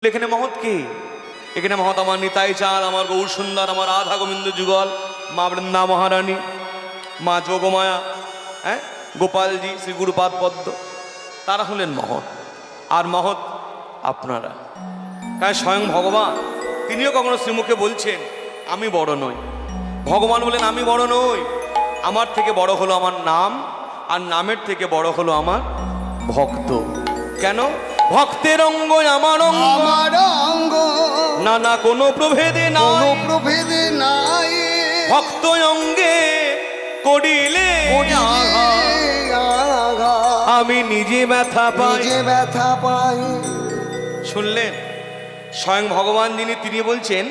এখানে মহৎ কে? এখানে মহৎ আমার নিতাই চাঁদ, আমার গৌর সুন্দর, আমার রাধা গোবিন্দ যুগল, মা বৃন্দা মহারানী, মা যোগমায়া, হ্যাঁ, গোপালজি, শ্রী গুরুপাদ পদ্ম, তারা হলেন মহৎ। আর মহৎ আপনারা, কারণ স্বয়ং ভগবান তিনিও কখনো শ্রীমুখে বলছেন আমি বড় নই। ভগবান বলেন আমি বড় নই, আমার থেকে বড় হলো আমার নাম, আর নামের থেকে বড় হলো আমার ভক্ত। কেন? ভক্তের অঙ্গ আমার অঙ্গ, আমার অঙ্গ নানা কোনো প্রভেদে কোনো নাই, প্রভেদে নাই। ভক্ত অঙ্গে করিলে আঘাত, আমি নিজে ব্যথা পাই। নিজে ব্যথা পাই। শুনলেন? স্বয়ং ভগবান যিনি, তিনি বলছেন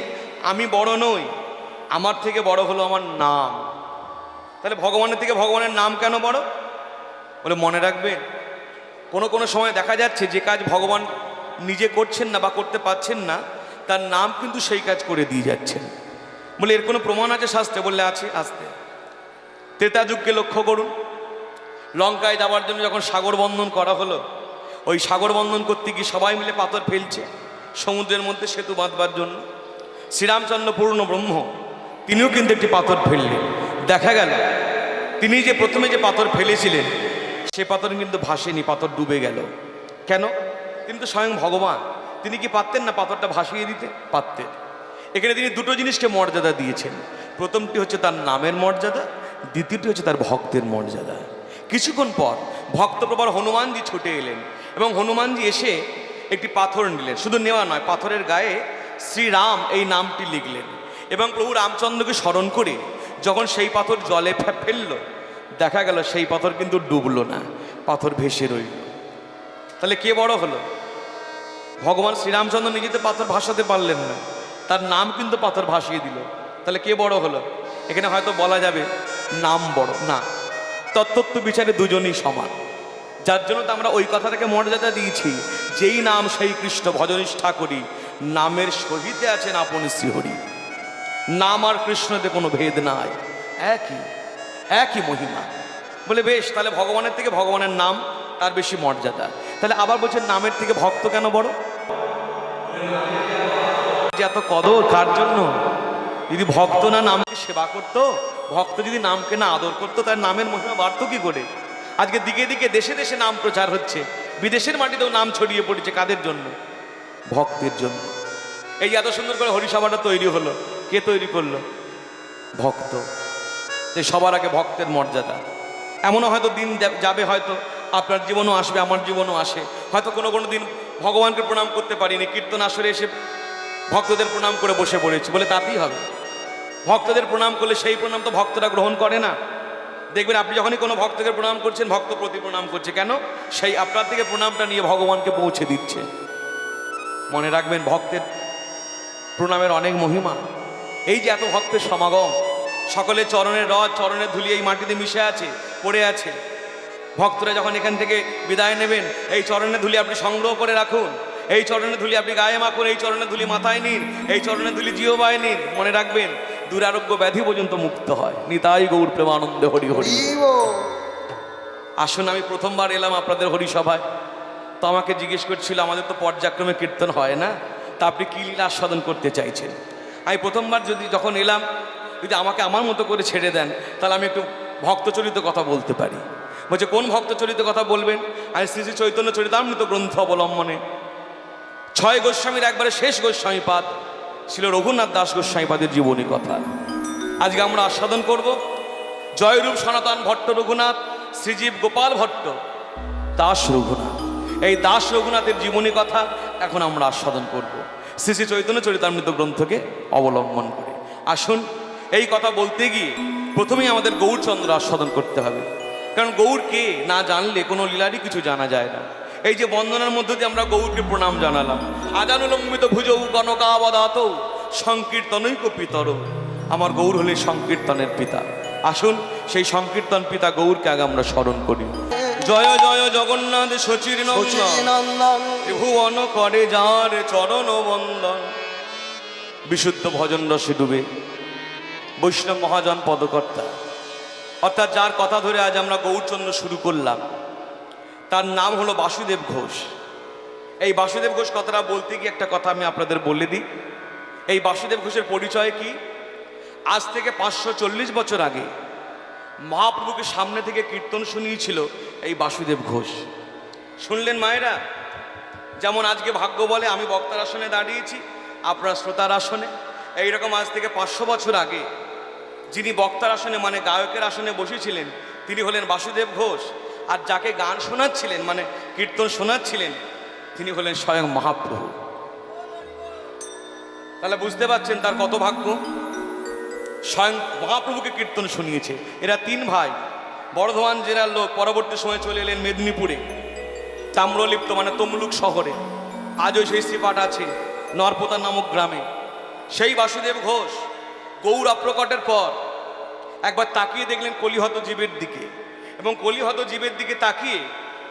আমি বড় নই, আমার থেকে বড় হলো আমার নাম। তাহলে ভগবানের থেকে ভগবানের নাম কেন বড়? বলে মনে রাখবেন, কোনো সময় দেখা যাচ্ছে যে কাজ ভগবান নিজে করছেন না বা করতে পারছেন না, তার নাম কিন্তু সেই কাজ করে দিয়ে যাচ্ছেন। বলে এর কোনো প্রমাণ আছে শাস্ত্রে? বললে আছে। আসতে ত্রেতা যুগকে লক্ষ্য করুন, লঙ্কায় যাওয়ার জন্য যখন সাগর বন্ধন করা হলো, ওই সাগর বন্ধন করতে গিয়ে সবাই মিলে পাথর ফেলছে সমুদ্রের মধ্যে সেতু বাঁধবার জন্য। শ্রীরামচন্দ্র পূর্ণ ব্রহ্ম তিনিও কিন্তু একটি পাথর ফেললেন। দেখা গেল তিনি যে প্রথমে যে পাথর ফেলেছিলেন সে পাথর কিন্তু ভাসেনি, পাথর ডুবে গেল। কেন? কিন্তু স্বয়ং ভগবান, তিনি কি পারতেন না পাথরটা ভাসিয়ে দিতে? পারতেন। এখানে তিনি দুটো জিনিসকে মর্যাদা দিয়েছেন। প্রথমটি হচ্ছে তার নামের মর্যাদা, দ্বিতীয়টি হচ্ছে তার ভক্তের মর্যাদা। কিছুক্ষণ পর ভক্তপ্রবর হনুমানজি ছুটে এলেন এবং হনুমানজি এসে একটি পাথর নিলেন। শুধু নেওয়া নয়, পাথরের গায়ে শ্রীরাম এই নামটি লিখলেন এবং প্রভু রামচন্দ্রকে স্মরণ করে যখন সেই পাথর জলে ফেললো, দেখা গেল সেই পাথর কিন্তু ডুবলো না, পাথর ভেসে রইল। তাহলে কে বড় হলো? ভগবান শ্রীরামচন্দ্র নিজেতে পাথর ভাসাতে পারলেন না, তার নাম কিন্তু পাথর ভাসিয়ে দিল। তাহলে কে বড় হলো? এখানে হয়তো বলা যাবে নাম বড় না, তত্ত্ব বিচারে দুজনই সমান। যার জন্য তো আমরা ওই কথাটাকে মর্যাদা দিয়েছি, যেই নাম সেই কৃষ্ণ ভজনিষ্ঠা করি, নামের সহিতে আছেন আপন শ্রীহরি। নাম আর কৃষ্ণতে কোনো ভেদ নাই, একই মহিমা। বলে বেশ, তাহলে ভগবানের থেকে ভগবানের নাম তার বেশি মর্যাদা। তাহলে আবার বলছেন নামের থেকে ভক্ত কেন বড়? যে এত কদর কার জন্য? যদি ভক্ত না নামকে সেবা করতো, ভক্ত যদি নামকে না আদর করতো, তার নামের মহিমা বাড়তো কি করে? আজকে দিকে দিকে দেশে দেশে নাম প্রচার হচ্ছে, বিদেশের মাটিতেও নাম ছড়িয়ে পড়েছে। কাদের জন্য? ভক্তের জন্য। এই এত সুন্দর করে হরিসভাটা তৈরি হলো, কে তৈরি করলো? ভক্ত। যে সবার আগে ভক্তের মর্যাদা। এমনও হয়তো দিন যাবে, হয়তো আপনার জীবনও আসবে, আমার জীবনও আসে, হয়তো কোনো দিন ভগবানকে প্রণাম করতে পারিনি, কীর্তন আসরে এসে ভক্তদের প্রণাম করে বসে পড়েছি, বলে তাতেই হবে? ভক্তদের প্রণাম করলে সেই প্রণাম তো ভক্তরা গ্রহণ করে না। দেখবেন আপনি যখনই কোনো ভক্তকে প্রণাম করছেন, ভক্ত প্রতি প্রণাম করছে। কেন? সেই আপনার থেকে প্রণামটা নিয়ে ভগবানকে পৌঁছে দিচ্ছে। মনে রাখবেন, ভক্তের প্রণামের অনেক মহিমা। এই যে এত ভক্তের সমাগম, সকলে চরণের রথ, চরণের ধুলি এই মাটিতে মিশে আছে, পড়ে আছে। ভক্তরা যখন এখান থেকে বিদায় নেবেন, এই চরণের ধুলি আপনি সংগ্রহ করে রাখুন, এই চরণের ধুলি আপনি গায়ে মাখুন, এই চরণের ধুলি মাথায় নিন, এই চরণের ধুলি জিহ্বায় নিন। মনে রাখবেন, দুরারোগ্য ব্যাধি পর্যন্ত মুক্ত হয়। নিতাই গৌর প্রেমানন্দে হরি হরি। আসুন, আমি প্রথমবার এলাম আপনাদের হরিসভায়, তো আমাকে জিজ্ঞেস করছিল আমাদের তো পর্যায়ক্রমে কীর্তন হয় না, তা আপনি কী লীলা আস্বাদন করতে চাইছেন? আমি প্রথমবার যখন এলাম, যদি আমাকে আমার মতো করে ছেড়ে দেন, তাহলে আমি একটু ভক্তচরিত কথা বলতে পারি। বলছে কোন ভক্তচরিত কথা বলবেন? আমি শ্রী শ্রী চৈতন্য চরিতামৃত গ্রন্থ অবলম্বনে 6 গোস্বামীর একবারে শেষ গোস্বামীপাদ ছিল রঘুনাথ দাস গোস্বামীপাদের জীবনী কথা। আজকে আমরা আস্বাদন করব জয়রূপ সনাতন ভট্ট রঘুনাথ, শ্রীজীব গোপাল ভট্ট, দাস রঘুনাথ। এই দাস রঘুনাথের জীবনী কথা এখন আমরা আস্বাদন করব শ্রী শ্রী চৈতন্য চরিতামৃত গ্রন্থকে অবলম্বন করে। আসুন, এই কথা বলতে গিয়ে প্রথমেই আমাদের গৌরচন্দ্র আস্বাদন করতে হবে, কারণ গৌরকে না জানলে কোনো লীলারই কিছু জানা যায় না। এই যে বন্দনার মধ্য দিয়ে আমরা গৌরকে প্রণাম জানালাম, আজানুলম্বিত ভুজৌ গণকাবদাত সংকীর্তনৈক পিতর, আমার গৌর হলে সংকীর্তনের পিতা। আসুন, সেই সংকীর্তন পিতা গৌরকে আগে আমরা স্মরণ করি। জয় জয় জগন্নাথ শচীর নন্দন, ভুবন করে যার চরণ বন্দন, বিশুদ্ধ ভজন রসে ডুবে বৈষ্ণব মহাজন পদকর্তা, অর্থাৎ যার কথা ধরে আজ আমরা গৌরচন্দ্র শুরু করলাম, তার নাম হলো বাসুদেব ঘোষ। এই বাসুদেব ঘোষ কথাটা বলতে গিয়ে একটা কথা আমি আপনাদের বলে দিই। এই বাসুদেব ঘোষের পরিচয় কি? আজ থেকে 540 বছর আগে মহাপ্রভুকে সামনে থেকে কীর্তন শুনিয়েছিল এই বাসুদেব ঘোষ। শুনলেন মায়েরা? যেমন আজকে ভাগ্য বলে আমি বক্তার আসনে দাঁড়িয়েছি, আপনারা শ্রোতার আসনে। এইরকম আজ থেকে 500 বছর আগে যিনি বক্তার আসনে মানে গায়কের আসনে বসেছিলেন তিনি হলেন বাসুদেব ঘোষ। আর যাকে গান শোনাচ্ছিলেন মানে কীর্তন শোনাচ্ছিলেন তিনি হলেন স্বয়ং মহাপ্রভু। তাহলে বুঝতে পারছেন তার কত ভাগ্য। স্বয়ং মহাপ্রভুকে কীর্তন শুনিয়েছে। এরা 3 ভাই, বর্ধমান জেলার লোক, পরবর্তী সময় চলে এলেন মেদিনীপুরে তাম্রলিপ্ত মানে তমলুক শহরে। আজও সেই শ্রীপাঠ আছে নরপোতা নামক গ্রামে। সেই বাসুদেব ঘোষ গৌর অপ্রকটের পর একবার তাকিয়ে দেখলেন কলিহত জীবের দিকে, এবং কলিহত জীবের দিকে তাকিয়ে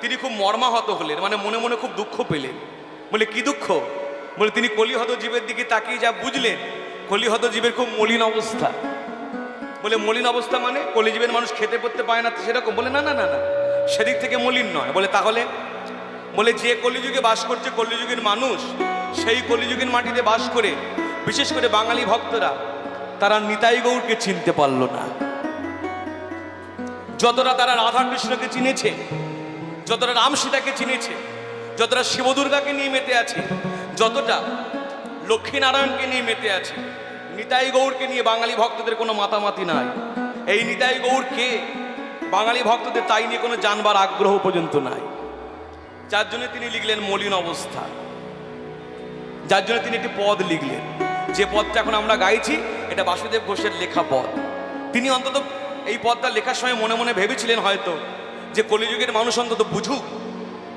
তিনি খুব মর্মাহত হলেন, মানে মনে মনে খুব দুঃখ পেলেন। বলে কি দুঃখ? বলে তিনি কলিহত জীবের দিকে তাকিয়ে যা বুঝলেন কলিহত জীবের খুব মলিন অবস্থা। বলে মলিন অবস্থা মানে কলিজীবের মানুষ খেতে পড়তে পায় না সেরকম? বলে না না না না, সেদিক থেকে মলিন নয়। বলে তাহলে? বলে যে কলিযুগে বাস করছে কলিযুগের মানুষ, সেই কলিযুগের মাটিতে বাস করে বিশেষ করে বাঙালি ভক্তরা তারা নিতাই গৌরকে চিনতে পারল না। যতটা তারা রাধা কৃষ্ণকে চিনেছে, যতটা রাম সীতাকে চিনেছে, যতটা শিবদুর্গাকে নিয়ে মেতে আছে, যতটা লক্ষ্মীনারায়ণকে নিয়ে মেতে আছে, নিতাই গৌরকে নিয়ে বাঙালি ভক্তদের কোনো মাতামাতি নাই। এই নিতাই গৌরকে বাঙালি ভক্তদের তাই নিয়ে কোনো জানবার আগ্রহ পর্যন্ত নাই। যার জন্য তিনি লিখলেন মলিন অবস্থা। যার জন্য তিনি একটি পদ লিখলেন, যে পদটা এখন আমরা গাইছি এটা বাসুদেব ঘোষের লেখা পদ। তিনি অন্তত এই পদটা লেখার সময় মনে মনে ভেবেছিলেন হয়তো যে কলিযুগের মানুষ অন্তত বুঝুক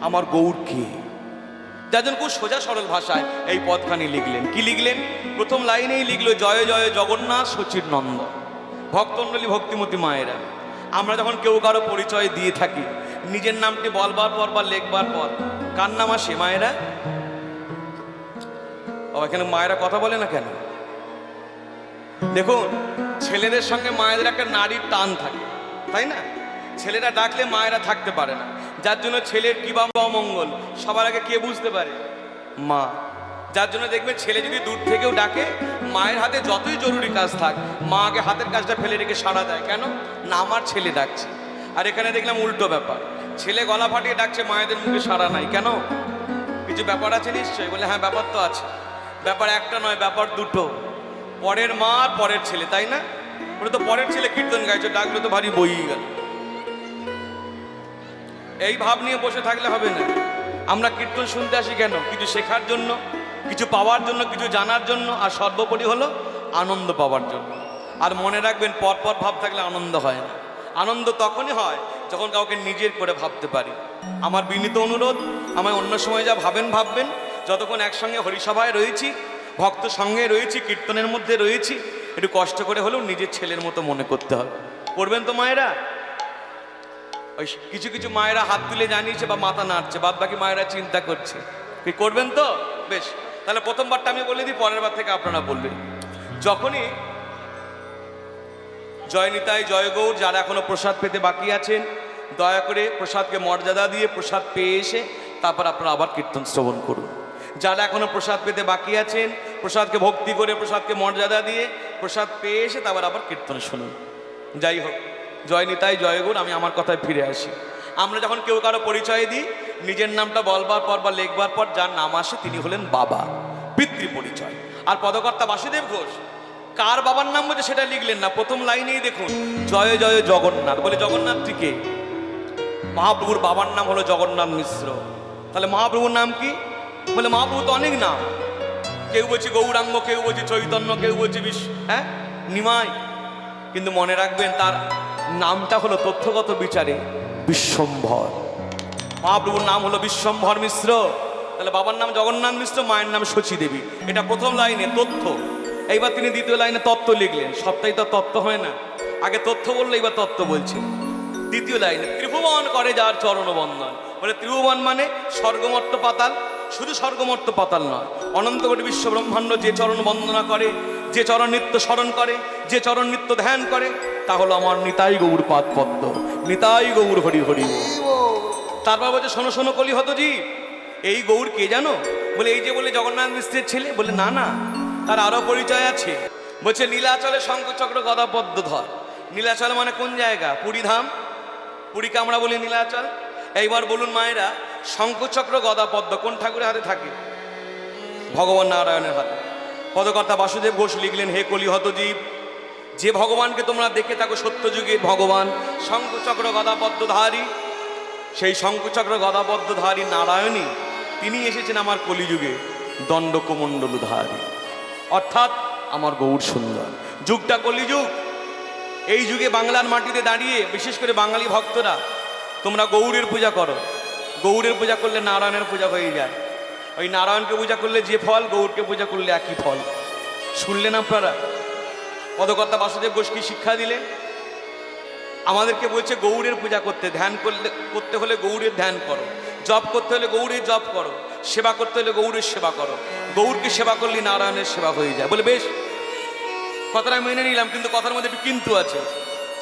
আমার গৌর কে। যার জন্য খুব সোজা সরল ভাষায় এই পদখানি লিখলেন। কি লিখলেন? প্রথম লাইনেই লিখলো জয় জয় জগন্নাথ সচির নন্দ। ভক্তমণ্ডলী, ভক্তিমতী মায়েরা, আমরা যখন কেউ কারো পরিচয় দিয়ে থাকি নিজের নামটি বলবার পর বা লেখবার পর কার নাম আসে? মায়েরা। এখানে মায়েরা কথা বলে না কেন? দেখুন, ছেলেদের সঙ্গে মায়েদের একটা নারীর টান থাকে, তাই না? ছেলেরা ডাকলে মায়েরা থাকতে পারে না। যার জন্য ছেলের কি বা অমঙ্গল সবার আগে কে বুঝতে পারে? মা। যার জন্য দেখবেন ছেলে যদি দূর থেকেও ডাকে মায়ের হাতে যতই জরুরি কাজ থাক মা আগে হাতের কাজটা ফেলে রেখে সাড়া দেয়। কেন না? আমার ছেলে ডাকছে। আর এখানে দেখলাম উল্টো ব্যাপার, ছেলে গলা ফাটিয়ে ডাকছে, মায়েদের মুখে সাড়া নাই। কেন? কিছু ব্যাপার আছে নিশ্চয়ই। বলে হ্যাঁ ব্যাপার তো আছে। ব্যাপার একটা নয়, ব্যাপার দুটো। পরের মা আর পরের ছেলে, তাই না? ওটা তো পরের ছেলে কীর্তন গাইছে, ডাকলে তো ভারী বইই গেল। এই ভাব নিয়ে বসে থাকলে হবে না। আমরা কীর্তন শুনতে আসি কেন? কিছু শেখার জন্য, কিছু পাওয়ার জন্য, কিছু জানার জন্য, আর সর্বোপরি হলো আনন্দ পাওয়ার জন্য। আর মনে রাখবেন, পরপর ভাব থাকলে আনন্দ হয় না। আনন্দ তখনই হয় যখন কাউকে নিজের করে ভাবতে পারি। আমার বিনীত অনুরোধ, আমায় অন্য সময় যা ভাবেন ভাববেন, যতক্ষণ একসঙ্গে হরিসভায় রয়েছি, ভক্ত সঙ্গে রয়েছি, কীর্তনের মধ্যে রয়েছি, একটু কষ্ট করে হলেও নিজের ছেলের মতো মনে করতে হবে। করবেন তো মায়েরা? ওই কিছু কিছু মায়েরা হাত তুলে জানিয়েছে বা মাথা নাড়ছে, বাদ বাকি মায়েরা চিন্তা করছে। কি করবেন তো? বেশ, তাহলে প্রথমবারটা আমি বলে দিই, পরের বার থেকে আপনারা বলবেন। যখনই জয় নিতাই জয় গৌর, যারা এখনো প্রসাদ পেতে বাকি আছেন দয়া করে প্রসাদকে মর্যাদা দিয়ে প্রসাদ পেয়ে এসে তারপর আপনারা আবার কীর্তন শ্রবণ করুন। যারা এখনো প্রসাদ পেতে বাকি আছেন প্রসাদকে ভক্তি করে, প্রসাদকে মর্যাদা দিয়ে প্রসাদ পেয়ে এসে তারপর আবার কীর্তন শুনুন। যাই হোক, জয় নিতাই জয় গৌর। আমি আমার কথায় ফিরে আসি। আমরা যখন কেউ কারো পরিচয় দিই নিজের নামটা বলবার পর বা লেখবার পর যার নাম আসে তিনি হলেন বাবা, পিতৃ পরিচয়। আর পদকর্তা বাসুদেব ঘোষ কার বাবার নাম বলছে সেটা লিখলেন না, প্রথম লাইনেই দেখুন জয় জয় জগন্নাথ। বলে জগন্নাথটি কে? মহাপ্রভুর বাবার নাম হলো জগন্নাথ মিশ্র। তাহলে মহাপ্রভুর নাম কি? বলে মহাপ্রভু তো অনেক নাম, কেউ বলছে গৌরাঙ্গ, কেউ বলছে চৈতন্য, কেউ বলছে নিমাই। কিন্তু মনে রাখবেন তার নামটা হলো তথ্যগত বিচারে বিশ্বম্ভর। মহাপ্রভুর নাম হলো বিশ্বম্ভর মিশ্র। তাহলে বাবার নাম জগন্নাথ মিশ্র, মায়ের নাম শচী দেবী। এটা প্রথম লাইনে তথ্য। এইবার তিনি দ্বিতীয় লাইনে তত্ত্ব লিখলেন। সবটাই তো তত্ত্ব হয় না, আগে তথ্য বললে এবার তত্ত্ব বলছে। দ্বিতীয় লাইনে ত্রিভুবন করে যার চরণ বন্দন। বলে ত্রিভুবন মানে স্বর্গমর্ত পাতাল, শুধু স্বর্গমর্ত পাতাল নয়, অনন্ত কোটি বিশ্ব ব্রহ্মাণ্ড যে চরণ বন্দনা করে, যে চরণ নিত্য স্মরণ করে, যে চরণ নিত্য ধ্যান করে, তা হলো আমার নিতাই গৌর পাদ পদ্ম। নিতাই গৌর হরি হরি। তারপর বলছে শোনো শোনো কলিহত জীব, এই গৌর কে জানো? বলে এই যে বলে জগন্নাথ মিশ্রের ছেলে। বলে না না, তার আরো পরিচয় আছে। বলছে নীলাচলে শঙ্খচক্র গদা পদ্মধর। নীলাচল মানে কোন জায়গা? পুরীধাম। পুরীকে আমরা বলি নীলাচল। এইবার বলুন মায়েরা, শঙ্খচক্র গদা পদ্ম কোন ঠাকুরের হাতে থাকে? ভগবান নারায়ণের হাতে। পদকর্তা বাসুদেব ঘোষ লিখলেন, হে কলিহত জীব, যে ভগবানকে তোমরা দেখে থাকো সত্যযুগের ভগবান শঙ্খচক্র গদা পদ্মধারী, সেই শঙ্খচক্র গদা পদ্মধারী নারায়ণী তিনি এসেছেন আমার কলিযুগে দণ্ডকমণ্ডলধারী, অর্থাৎ আমার গৌর সুন্দর। যুগটা কলিযুগ। এই যুগে বাংলার মাটিতে দাঁড়িয়ে বিশেষ করে বাঙালি ভক্তরা তোমরা গৌরের পূজা করো। গৌরের পূজা করলে নারায়ণের পূজা হয়ে যায়। ওই নারায়ণকে পূজা করলে যে ফল, গৌরকে পূজা করলে একই ফল। শুনলেন আপনারা? পদকর্তা বাসুদেব ঘোষ কি শিক্ষা দিলেন? আমাদেরকে বলছে গৌরের পূজা করতে, ধ্যান করতে হলে গৌরের ধ্যান করো, জপ করতে হলে গৌরের জপ করো, সেবা করতে হলে গৌরের সেবা করো। গৌরকে সেবা করলে নারায়ণের সেবা হয়ে যায়। বলে বেশ, কথাটা মেনে নিলাম, কিন্তু কথার মধ্যে একটু কিন্তু আছে।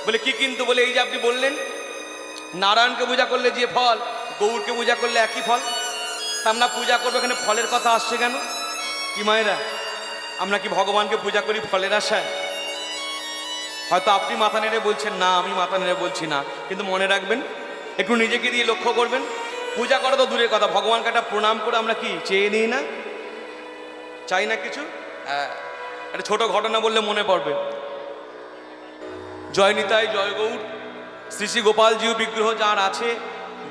বলে কি কিন্তু? বলে এই যে আপনি বললেন নারায়ণকে পূজা করলে যে ফল, গৌরকে পূজা করলে একই ফল। তা আমরা পূজা করবো, এখানে ফলের কথা আসছে কেন? কি মায়েরা, আমরা কি ভগবানকে পূজা করি ফলের আশায়? হয়তো আপনি মাথা নেড়ে বলছেন না, আমি মাথা নেড়ে বলছি না, কিন্তু মনে রাখবেন, একটু নিজেকে দিয়ে লক্ষ্য করবেন, পূজা করা তো দূরের কথা, ভগবানকে একটা প্রণাম করে আমরা কি চেয়ে নিই না? চাই না কিছু? একটা ছোট ঘটনা বললে মনে পড়বে। জয় নিতাই জয় গৌর। শ্রী শ্রী গোপালজিউ বিগ্রহ যার আছে,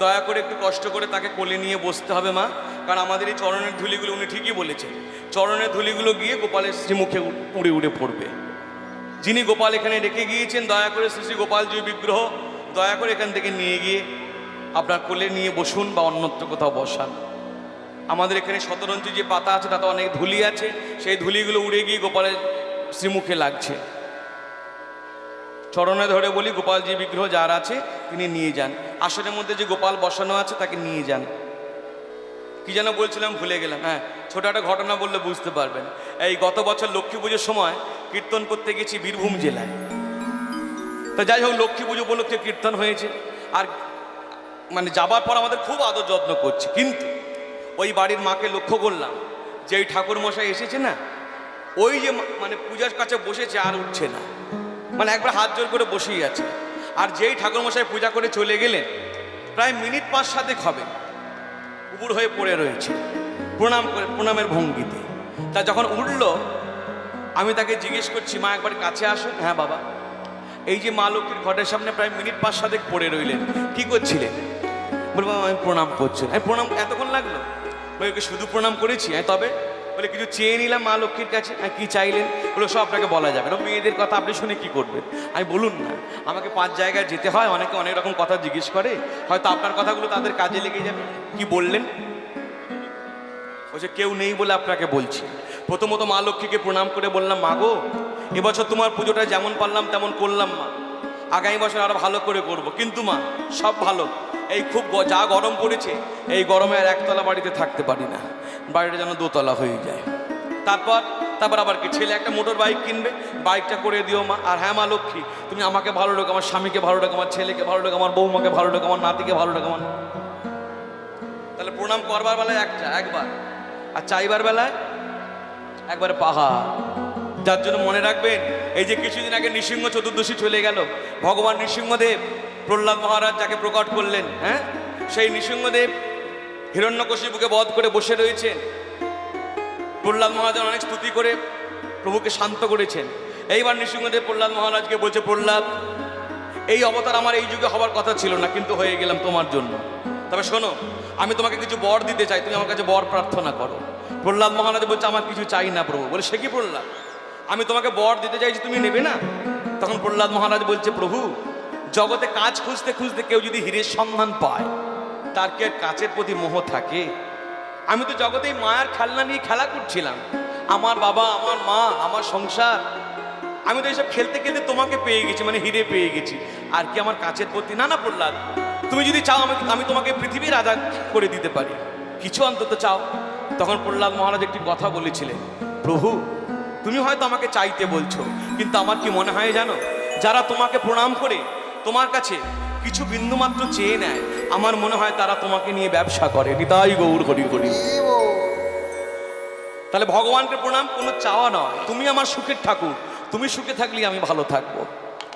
দয়া করে একটু কষ্ট করে তাকে কোলে নিয়ে বসতে হবে মা, কারণ আমাদের এই চরণের ধুলিগুলো, উনি ঠিকই বলেছেন, চরণের ধুলিগুলো গিয়ে গোপালের শ্রীমুখে উড়ে উড়ে পড়বে। যিনি গোপাল এখানে রেখে গিয়েছেন, দয়া করে শ্রী শ্রী গোপালজিউ বিগ্রহ দয়া করে এখান থেকে নিয়ে গিয়ে আপনার কোলে নিয়ে বসুন বা অন্যত্র কোথাও বসান। আমাদের এখানে শতরঞ্জি যে পাতা আছে তাতে অনেক ধুলি আছে, সেই ধুলিগুলো উড়ে গিয়ে গোপালের শ্রীমুখে লাগছে। চরণে ধরে বলি, গোপালজি বিগ্রহ যার আছে তিনি নিয়ে যান। আসনের মধ্যে যে গোপাল বসানো আছে তাকে নিয়ে যান। কি যেন বলছিলাম ভুলে গেলাম। হ্যাঁ, ছোট একটা ঘটনা বললে বুঝতে পারবেন। এই গত বছর লক্ষ্মী পুজোর সময় কীর্তন করতে গেছি বীরভূম জেলায়। তো যাই হোক, লক্ষ্মী পুজো উপলক্ষে কীর্তন হয়েছে, আর মানে যাবার পর আমাদের খুব আদর যত্ন করছে, কিন্তু ওই বাড়ির মাকে লক্ষ্য করলাম যে এই ঠাকুর মশাই এসেছে না, ওই যে মানে পূজার কাছে বসেছে আর উঠছে না, মানে একবার হাত জোর করে বসেই আছে। আর যেই ঠাকুর মশাই পূজা করে চলে গেলেন, প্রায় মিনিট 5-7 হবে উপুর হয়ে পড়ে রয়েছে প্রণাম করে, প্রণামের ভঙ্গিতে। তা যখন উঠল, আমি তাকে জিজ্ঞেস করছি, মা একবার কাছে আসুন। হ্যাঁ বাবা। এই যে মা লক্ষ্মীর ঘটের সামনে প্রায় মিনিট 5-7 পড়ে রইলেন, কি করছিলেন? বলবো আমি প্রণাম করছি। আমি প্রণাম এতক্ষণ লাগলো? বলে ওকে শুধু প্রণাম করেছি। তবে বলে কিছু চেয়ে নিলাম মা লক্ষ্মীর কাছে। কি চাইলেন? বলে সব আপনাকে বলা যাবে না, মেয়েদের কথা আপনি শুনে কি করবেন? আমি বলুন না, আমাকে 5 জায়গায় যেতে হয়, অনেকে অনেক রকম কথা জিজ্ঞেস করে, হয়তো আপনার কথাগুলো তাদের কাজে লেগে যাবে। কি বললেন? বলছে কেউ নেই বলে আপনাকে বলছি। প্রথমত মা লক্ষ্মীকে প্রণাম করে বললাম, মা গো, এবছর তোমার পুজোটা যেমন পারলাম তেমন করলাম মা, আগামী বছর আরো ভালো করে করব। কিন্তু মা সব ভালো, এই খুব যা গরম পড়েছে, এই গরমে আর একতলা বাড়িতে থাকতে পারি না, বাড়িটা যেন 2তলা হয়ে যায়। তারপর আবার কি, ছেলে একটা মোটর বাইক কিনবে, বাইকটা করে দিও মা। আর হ্যাঁ মা লক্ষ্মী, তুমি আমাকে ভালো রেখো, আমার স্বামীকে ভালো রেখো, আমার ছেলেকে ভালো রেখো, আমার বৌমাকে ভালো রেখো, আমার নাতিকে ভালো রেখো। আমার তাহলে প্রণাম করবার বেলায় একবার, আর চাইবার বেলায় একবারে পাহাড়। যার জন্য মনে রাখবেন, এই যে কিছুদিন আগে নৃসিংহ চতুর্দশী চলে গেল, ভগবান নৃসিংহদেব প্রহ্লাদ মহারাজ যাকে প্রকট করলেন, হ্যাঁ, সেই নৃসিংহদেব হিরণ্যকশিপুকে বধ করে বসে রয়েছেন। প্রহ্লাদ মহারাজ অনেক স্তুতি করে প্রভুকে শান্ত করেছেন। এইবার নৃসিংহদেব প্রহ্লাদ মহারাজকে বলছে, প্রহ্লাদ, এই অবতার আমার এই যুগে হবার কথা ছিল না, কিন্তু হয়ে গেলাম তোমার জন্য। তবে শোনো, আমি তোমাকে কিছু বর দিতে চাই, তুমি আমার কাছে বর প্রার্থনা করো। প্রহ্লাদ মহারাজ বলছে, আমার কিছু চাই না প্রভু। বলে সে কি প্রহ্লাদ, আমি তোমাকে বর দিতে চাইছি, তুমি নেবে না? তখন প্রহ্লাদ মহারাজ বলছে, প্রভু, জগতে কাজ খুঁজতে খুঁজতে কেউ যদি হীরের সন্ধান পায়, তার কি আর কাচের প্রতি মোহ থাকে? আমি তো জগতেই মায়ার খেলনা নিয়ে খেলা করছিলাম, আমার বাবা, আমার মা, আমার সংসার, আমি তো এইসব খেলতে খেলতে তোমাকে পেয়ে গেছি, মানে হিরে পেয়ে গেছি। আর কি আমার কাচের প্রতি? না না প্রহ্লাদ, তুমি যদি চাও আমি তোমাকে পৃথিবীর রাজা করে দিতে পারি, কিছু অন্তত চাও। তখন প্রহ্লাদ মহারাজ একটি কথা বলেছিলেন, প্রভু, তুমি হয়তো আমাকে চাইতে বলছো, কিন্তু আমার কি মনে হয় জানো, যারা তোমাকে প্রণাম করে তোমার কাছে কিছু বিন্দুমাত্র চেয়ে নেয়, আমার মনে হয় তারা তোমাকে নিয়ে ব্যবসা করে। নিতাই গৌর হরি হরি। শিব তাহলে ভগবানকে প্রণাম, কোনো চাওয়া নয়। তুমি আমার সুখের ঠাকুর, তুমি সুখে থাকলে আমি ভালো থাকবো,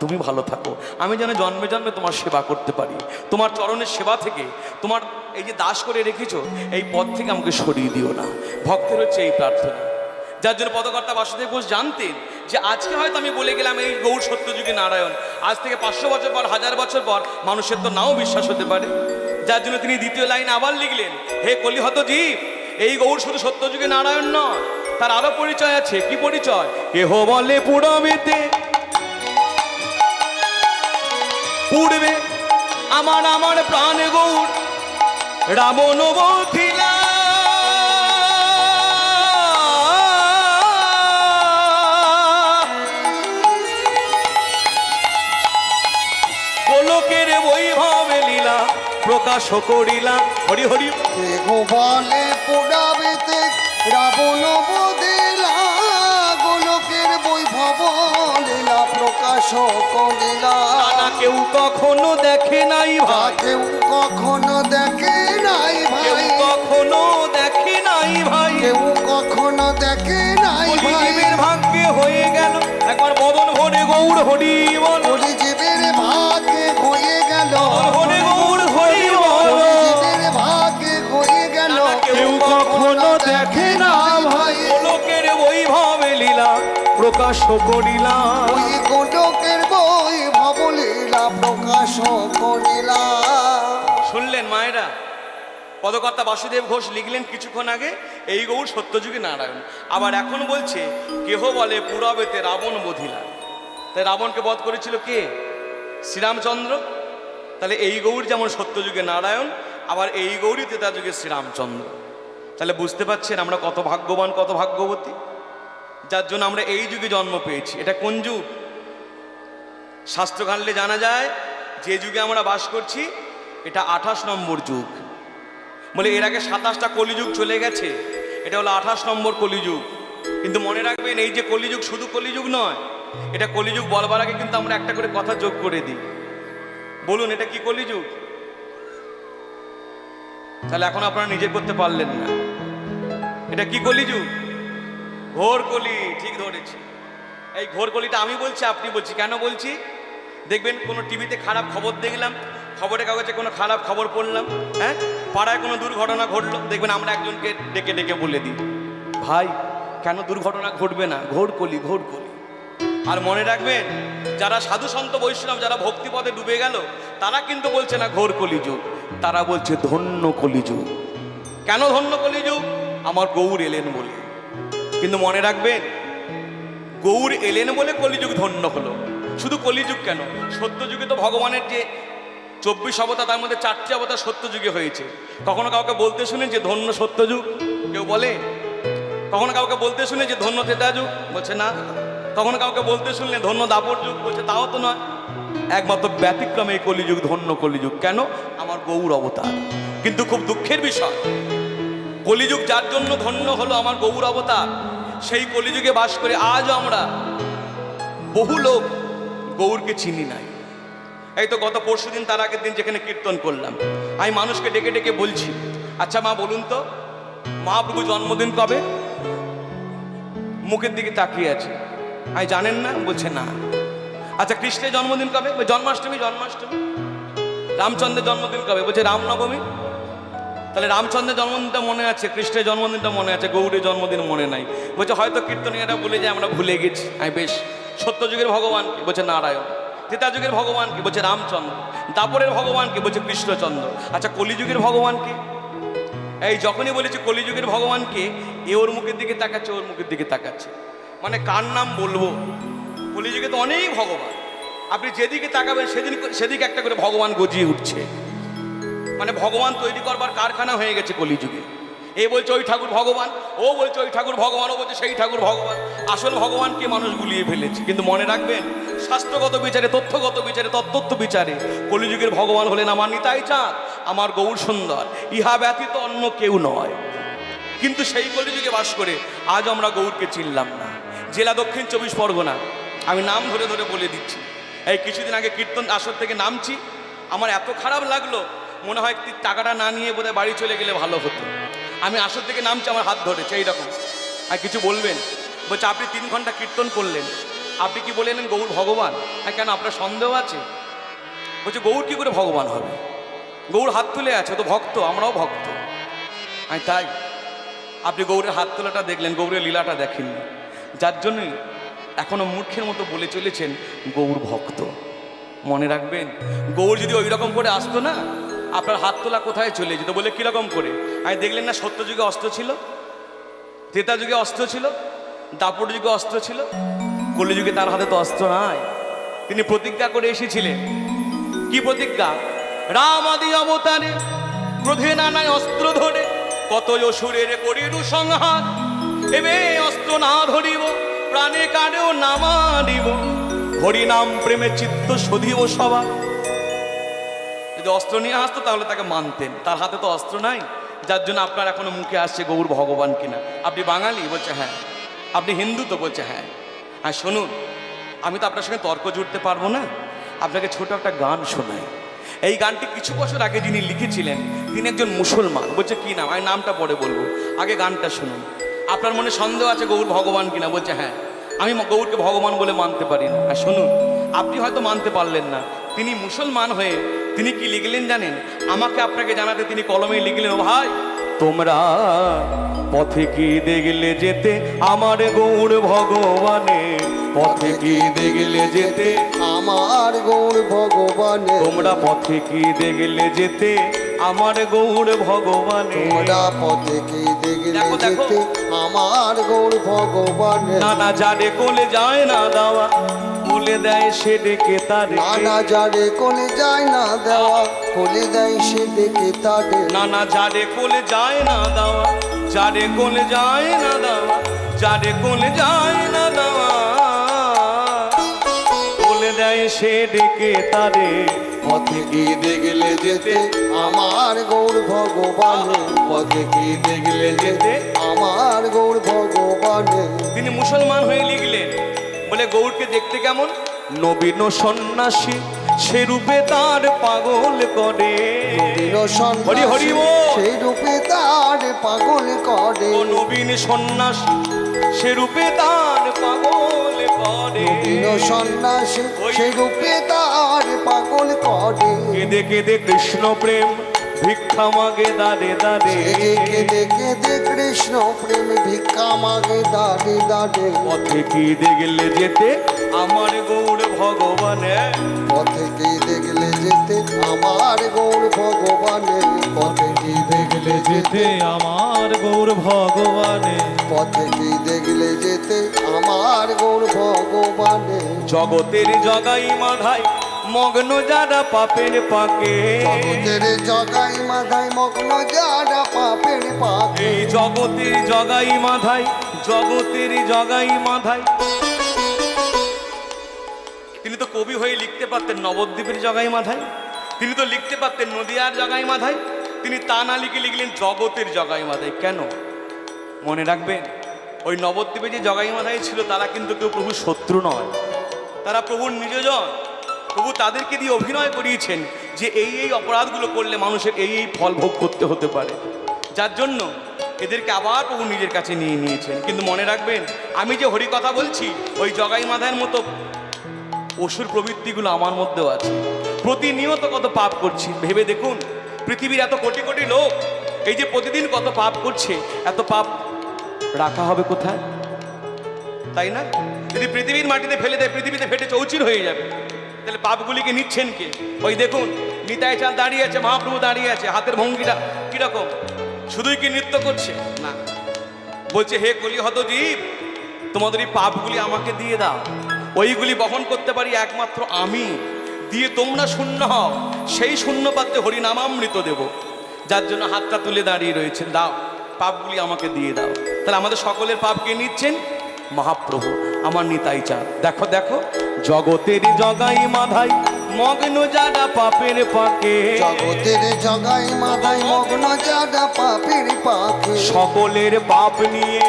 তুমি ভালো থাকো, আমি যেন জন্মে জন্মে তোমার সেবা করতে পারি। তোমার চরণের সেবা থেকে, তোমার এই যে দাস করে রেখেছো এই পদ থেকে আমাকে সরিয়ে দিও না। ভক্তের হচ্ছে এই প্রার্থনা, যার জন্য পদকর্তা বাসুদেব ঘোষ জানতেন যে আজকে হয়তো আমি বলে গেলাম এই গৌর সত্যযুগী নারায়ণ, আজ থেকে 500 বছর পর, 1000 বছর পর মানুষের তো নাও বিশ্বাস হতে পারে। যার জন্য তিনি দ্বিতীয় লাইন আবার লিখলেন, হে কলিহত জীব, এই গৌর শুধু সত্যযুগী নারায়ণ নয়, তার আরো পরিচয় আছে। কি পরিচয়? কেহ বলে পুরবেতে, পূর্বে আমার আমার প্রাণ গৌর রাবণ বধিলা। গোলকের বৈভবে লীলা প্রকাশ করিলা। হরি হরি। কেহ বলে পুরাবেতে রাবণ বদিলা, গোলকের বৈভব লীলা প্রকাশ করিলা। না কেউ কখনো দেখে নাই ভাই, কেউ কখনো দেখে নাই কেউ ভাই, কখনো দেখে নাই ভাই, কেউ কখনো দেখে নাই ভাই। জীবের ভাগ্যে হয়ে গেল একবার বদন ভরে গৌর হরি বল। জীবের ভাগে হয়ে গেল, ভরে গৌর হরি বল। জীবের ভাগে হয়ে গেল, কেউ কখনো দেখে না ভাই, গোলকের বৈভবে লীলা প্রকাশ করিলা। ওই গোলকের বৈভব লীলা প্রকাশ করিলা। শুনলেন মায়েরা, পদকর্তা বাসুদেব ঘোষ লিখলেন কিছুক্ষণ আগে, এই গৌর সত্যযুগী নারায়ণ। আবার এখন বলছে কেহ বলে পুরবেতে রাবণ বধিলা। তাই রাবণকে বধ করেছিল কে? শ্রীরামচন্দ্র। তাহলে এই গৌর যেমন সত্যযুগে নারায়ণ, আবার এই গৌরী ত্রেতা যুগে শ্রীরামচন্দ্র। তাহলে বুঝতে পারছেন আমরা কত ভাগ্যবান, কত ভাগ্যবতী, যার জন্য আমরা এই যুগে জন্ম পেয়েছি। এটা কোন যুগ? শাস্ত্র ঘাঁটলে জানা যায় যে যুগে আমরা বাস করছি এটা 28 নম্বর যুগ। বলে এর আগে 27টা কলিযুগ চলে গেছে, এটা হলো 28 নম্বর কলিযুগ। কিন্তু মনে রাখবেন এই যে কলিযুগ শুধু কলিযুগ নয়, এটা কলিযুগ বলবার আগে কিন্তু আমরা একটা করে কথা যোগ করে দিই। বলুন এটা কি কলিযুগ? তাহলে এখন আপনারা নিজে করতে পারলেন না। এটা কি কলিযুগ? ঘোর কলি। ঠিক ধরেছি। এই ঘোর কলিটা আমি বলছি, আপনি বলছি। কেন বলছি? দেখবেন কোনো টিভিতে খারাপ খবর দেখলাম, খবরের কাগজে কোনো খারাপ খবর পড়লাম, হ্যাঁ, পাড়ায় কোনো দুর্ঘটনা ঘটলো, দেখবেন আমরা একজনকে ডেকে ডেকে বলে দিই, ভাই কেন দুর্ঘটনা ঘটবে না? ঘোর কলি, ঘোর কলি। আর মনে রাখবেন যারা সাধু সন্ত বৈষ্ণব, যারা ভক্তিপদে ডুবে গেল, তারা কিন্তু বলছে না ঘোর কলিযুগ, তারা বলছে ধন্য কলিযুগ। কেন ধন্য কলিযুগ? আমার গৌর এলেন বলে। কিন্তু মনে রাখবেন গৌর এলেন বলে কলিযুগ ধন্য হলো। শুধু কলিযুগ কেন, সত্যযুগে তো ভগবানের যে 24 অবতার, তার মধ্যে 4টি অবতার সত্যযুগে হয়েছে। কখনো কাউকে বলতে শুনে যে ধন্য সত্যযুগ? কেউ বলে? কখনো কাউকে বলতে শুনে যে ধন্য ত্রেতা যুগ? বলছে না। কখনো কাউকে বলতে শুনলে ধন্য দাপর যুগ? বলছে তাও তো নয়। একমাত্র ব্যতিক্রমে এই কলিযুগ ধন্য কলিযুগ। কেন? আমার গৌর অবতার। কিন্তু খুব দুঃখের বিষয়, কলিযুগ যার জন্য ধন্য হলো আমার গৌর অবতার, সেই কলিযুগে বাস করে আজ আমরা বহু লোক গৌরকে চিনি নাই। এই তো গত পরশুদিন, তার আগের দিন যেখানে কীর্তন করলাম, আমি মানুষকে ডেকে ডেকে বলছি, আচ্ছা মা বলুন তো মহাপ্রভু জন্মদিন কবে? মুখের দিকে তাকিয়ে আছে। আমি জানেন না? বলছে না। আচ্ছা কৃষ্ণের জন্মদিন কবে? জন্মাষ্টমী। জন্মাষ্টমী। রামচন্দ্রের জন্মদিন কবে? বলছে রামনবমী। তাহলে রামচন্দ্রের জন্মদিনটা মনে আছে, কৃষ্ণের জন্মদিনটা মনে আছে, গৌরের জন্মদিন মনে নাই। বলছে হয়তো কীর্তনীয়টা বলে যায়, আমরা ভুলে গেছি। আমি বেশ। সত্যযুগের ভগবানকে? বলছে নারায়ণ। ত্রেতা যুগের ভগবানকে? বলছে রামচন্দ্র। দাপরের ভগবানকে? বলছে কৃষ্ণচন্দ্র। আচ্ছা কলিযুগের ভগবানকে? এই যখনই বলেছি কলিযুগের ভগবানকে, এ ওর মুখের দিকে তাকাচ্ছে, ওর মুখের দিকে তাকাচ্ছে, মানে কার নাম বলবো? কলিযুগে তো অনেক ভগবান, আপনি যেদিকে তাকাবেন সেদিকে একটা করে ভগবান গজিয়ে উঠছে। মানে ভগবান তৈরি করবার কারখানা হয়ে গেছে কলিযুগে। এ বলছে ওই ঠাকুর ভগবান, ও বলছে ওই ঠাকুর ভগবান, ও বলছে সেই ঠাকুর ভগবান। আসল ভগবানকে মানুষ গুলিয়ে ফেলেছে। কিন্তু মনে রাখবেন শাস্ত্রগত বিচারে, তথ্যগত বিচারে, তত্ত্ব বিচারে কলিযুগের ভগবান হলেন আমার নিতাই চাঁদ, আমার গৌর সুন্দর, ইহা ব্যতীত অন্য কেউ নয়। কিন্তু সেই কলিযুগে বাস করে আজ আমরা গৌরকে চিনলাম না। জেলা দক্ষিণ 24 পরগনা, আমি নাম ধরে ধরে বলে দিচ্ছি। এই কিছুদিন আগে কীর্তন আসর থেকে নামছি, আমার এত খারাপ লাগলো, মনে হয় টাকাটা না নিয়ে বোধহয় বাড়ি চলে গেলে ভালো হতো। আমি আসর থেকে নামছি, আমার হাত ধরেছে এইরকম। আর কিছু বলবেন? বলছে আপনি 3 ঘন্টা কীর্তন করলেন, আপনি কি বললেন গৌর ভগবান? হ্যাঁ, কেন আপনার সন্দেহ আছে? বলছে গৌর কি করে ভগবান হবে? গৌর হাত তুলে আছে, তো ভক্ত, আমরাও ভক্ত। আমি তাই? আপনি গৌরের হাত তোলাটা দেখলেন, গৌরের লীলাটা দেখেননি, যার জন্যই এখনো মূর্খের মতো বলে চলেছেন গৌর ভক্ত। মনে রাখবেন, গৌর যদি ওই রকম করে আসতো না, আপনার হাত তোলা কোথায় চলে যেত। বলে কীরকম করে? আমি দেখলেন না, সত্যযুগে অস্ত্র ছিল, ত্রেতা যুগে অস্ত্র ছিল, দাপট যুগে অস্ত্র ছিল, কলিযুগে তার হাতে তো অস্ত্র নাই। তিনি প্রতিজ্ঞা করে এসেছিলেন। কি প্রতিজ্ঞা? রাম আদি অবতারে ক্রোধে নানায় অস্ত্র ধরে কত অসুরের করিরু সংহার, এবে অস্ত্র না ধরিব প্রাণে কারেও নামা দিব, হরিনাম প্রেমে চিত্ত সধিব সবার। যদি অস্ত্র নিয়ে আসতো তাহলে তাকে মানতেন, তার হাতে তো অস্ত্র নাই, যার জন্য আপনার এখনো মুখে আসছে গৌর ভগবান কিনা। আপনি বাঙালি? বলছে হ্যাঁ। আপনি হিন্দু? তো বলছে হ্যাঁ। আর শুনুন, আমি তো আপনার সঙ্গে তর্ক জুড়তে পারবো না, আপনাকে ছোট একটা গান শোনাই। এই গানটি কিছু বছর আগে যিনি লিখেছিলেন তিনি একজন মুসলমান। বলছে কি নাম? আমি নামটা পরে বলবো, আগে গানটা শুনুন। আপনার মনে সন্দেহ আছে গৌর ভগবান কিনা? বলছে হ্যাঁ, আমি গৌরকে ভগবান বলে মানতে পারি না। আর শুনুন, আপনি হয়তো মানতে পারলেন না, তিনি মুসলমান হয়ে তিনি কি লিখলেন জানেন? আমাকে আপনাকে জানাতে তিনি কলমে লিখলেন, ও ভাই তোমরা পথে কি দেখলে যেতে আমার গৌর ভগবানের, পথে কি দেখলে যেতে আমার গৌর ভগবানের, তোমরা পথে কি দেখলে যেতে আমার গৌর ভগবানের, তোমরা পথে কি দেখলে দেখো, দেখো। যেতে আমার গৌর ভগবানের, নানা যারে কোলে যায় না দেওয়া কোলে দেয় সে ডেকে তারে, নানা যারে কোলে যায় না দেওয়া কোলে দেয় সে ডেকে তারে, নানা যারে কোলে যায় না দেওয়া, যারে কোলে যায় না দেওয়া, যারে কোলে যায় না দেওয়া কোলে দেয় সে ডেকে তারে, পথে কি দেখলে যেতে আমার গৌর ভগবানের, পথে কি দেখলে যেতে আমার গৌর ভগবানের। তিনি মুসলমান হয়ে লিখলেন। বলে গৌরকে দেখতে কেমন? নবীন সন্ন্যাসী সে রূপে তার পাগল করে, নবীন হরি হরি সন্ন্যাসী বল। সেই রূপে তার পাগল করে, ও নবীন সন্ন্যাসী সে রূপে তার পাগল করে, নবীন সন্ন্যাসী সেই রূপে তার পাগল করে, কেঁদে কেঁদে কৃষ্ণ প্রেম ভিক্ষা মাগে দাঁড়ে দাঁড়ে, কেঁদে কেঁদে কৃষ্ণ প্রেম ভিক্ষা মাগে দাঁড়ে দাঁড়ে, পথে কি দেখলে যেতে আমার গৌর ভগবানের, পথে কি দেখলে যেতে আমার গৌর ভগবানের, পথে কি দেখলে যেতে আমার গৌর ভগবানে, পথে কি দেখলে যেতে আমার গৌর ভগবানের, জগতের জগাই মাধাই মগ্ন যারা পাপের পাকে, জগতের জগাই মাথায় মগ্ন যারা পাপের পাকে, এই জগতের জগাই মাধাই, জগতের জগাই মাধাই। তিনি তো কবি হয়ে লিখতে পারতেন নবদ্বীপের জগাই মাধাই, তিনি তো লিখতে পারতেন নদিয়ার জগাই মাধাই, তিনি তা না লিখে লিখলেন জগতের জগাই মাধাই। কেন? মনে রাখবেন, ওই নবদ্বীপে যে জগাই মাধাই ছিল তারা কিন্তু কেউ প্রভুর শত্রু নয়, তারা প্রভুর নিজজন। প্রভু তাদেরকে দিয়ে অভিনয় করিয়েছেন যে এই এই অপরাধগুলো করলে মানুষের এই এই ফল ভোগ করতে হতে পারে, যার জন্য এদেরকে আবার প্রভু নিজের কাছে নিয়ে নিয়েছেন। কিন্তু মনে রাখবেন, আমি যে হরি কথা বলছি, ওই জগাই মাধায়ের মতো অসুর প্রবৃত্তিগুলো আমার মধ্যেও আছে। প্রতিনিয়ত কত পাপ করছি ভেবে দেখুন। পৃথিবীর এত কোটি কোটি লোক এই যে প্রতিদিন কত পাপ করছে, এত পাপ রাখা হবে কোথায়? তাই না? যদি পৃথিবীর মাটিতে ফেলে দেয়, পৃথিবীতে ফেটে চৌচির হয়ে যাবে। তাহলে পাপগুলিকে নিচ্ছেন কে? ওই দেখুন নিতাই চাঁদ দাঁড়িয়ে আছে, মহাপ্রভু দাঁড়িয়ে আছে, হাতের ভঙ্গিটা কিরকম? শুধুই কি নৃত্য করছে? না, বলছে হে কলিহত জীব, তোমাদের এই পাপগুলি আমাকে দিয়ে দাও, ওইগুলি বহন করতে পারি একমাত্র আমি, দিয়ে তোমরা শূন্য হও, সেই শূন্য পাত্রে হরিনামামৃত দেব। যার জন্য হাতটা তুলে দাঁড়িয়ে রয়েছেন, দাও পাপগুলি আমাকে দিয়ে দাও। তাহলে আমাদের সকলের পাপ কে নিচ্ছেন? মহাপ্রভু, আমার নিতাই চাঁদ। দেখো দেখো, জগতের জগাই মাধাই মগ্ন যারা পাপের পাকে, জগতের জগাই মাথায় মগ্ন যারা পাপের পাকে, সকলের পাপ নিয়ে